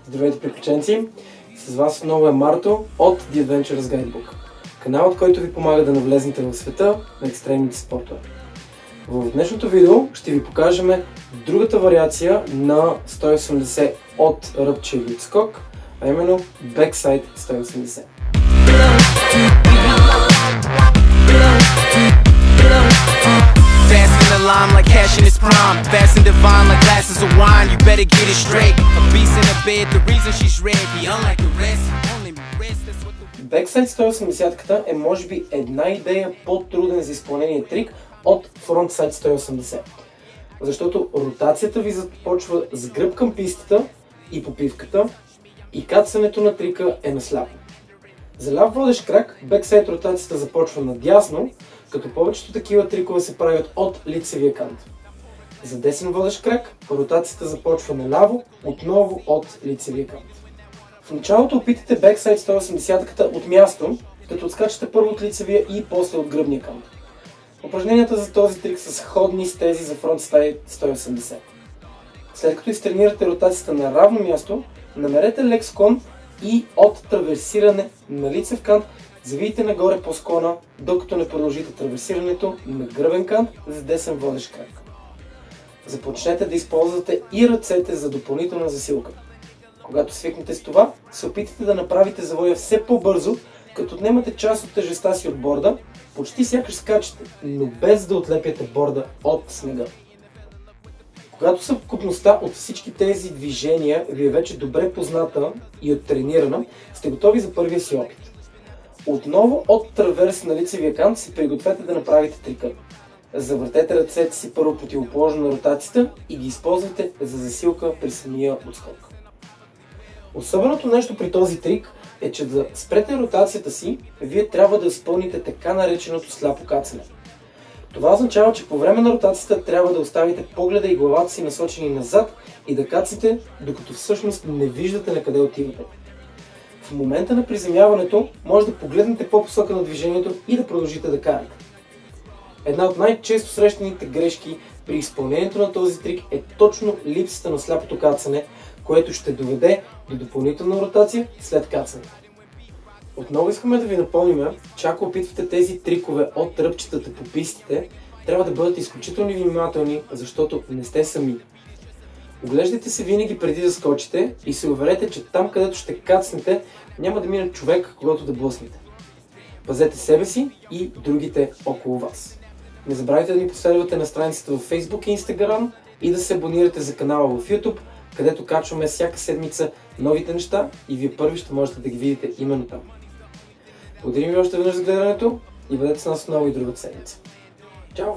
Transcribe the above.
Здравейте, приключенци! С вас отново е Марто от The Adventurers Guidebook. Каналът, който ви помага да навлезнете в света на екстремните спортове. В днешното видео ще ви покажем другата вариация на 180 от ръбче или скок, а именно Backside 180. Fast in the line like cash in his prime. Fast and divine like glasses of wine. You better get it straight. A beast in a bed, the reason she's red. He unlike the rest, only rest, that's what the... Backside 180 е може би една идея по-труден за изпълнение трик от Frontside 180. Защото ротацията ви започва с гръб към пистата и попивката и кацането на трика е насляпо. За ляв водещ крак, Backside ротацията започва надясно, като повечето такива трикове се правят от лицевия кант. За десен водещ крак, ротацията започва наляво, отново от лицевия кант. В началото опитайте Backside 180-ката от място, като отскачате първо от лицевия и после от гръбния кант. Упражненията за този трик са сходни с тези за Frontside 180. След като изтренирате ротацията на равно място, намерете лек склон и от траверсиране на лицев кант завийте нагоре по склона, докато не продължите траверсирането на гръбен кант за десен водещ крак. Започнете да използвате и ръцете за допълнителна засилка. Когато свикнете с това, се опитайте да направите завоя все по-бързо, като отнемате част от тежестта си от борда, почти сякаш скачате, но без да отлепяте борда от снега. Когато съвкупността от всички тези движения ви е вече добре позната и оттренирана, сте готови за първия си опит. Отново от траверс на лицевия кант се пригответе да направите трика. Завъртете ръцете си първо противоположно на ротацията и ги използвайте за засилка при самия отскок. Особеното нещо при този трик е, че да спрете ротацията си, вие трябва да изпълните така нареченото сляпо кацане. Това означава, че по време на ротацията трябва да оставите погледа и главата си насочени назад и да кацате, докато всъщност не виждате на къде отивате. В момента на приземяването може да погледнете по-посока на движението и да продължите да карате. Една от най-често срещаните грешки при изпълнението на този трик е точно липсата на сляпото кацане, което ще доведе до допълнителна ротация след кацане. Отново искаме да ви напомним, че ако опитвате тези трикове от ръбчетата по пистите, трябва да бъдете изключително внимателни, защото не сте сами. Оглеждайте се винаги преди да скочите и се уверете, че там, където ще кацнете, няма да мине човек, когато да блъснете. Пазете себе си и другите около вас. Не забравяйте да ни последвате на страницата в Facebook и Instagram и да се абонирате за канала в YouTube, където качваме всяка седмица новите неща и вие първи ще можете да ги видите именно там. Благодарим ви още веднъж за гледането и бъдете с нас отново и другата седмица. Чао!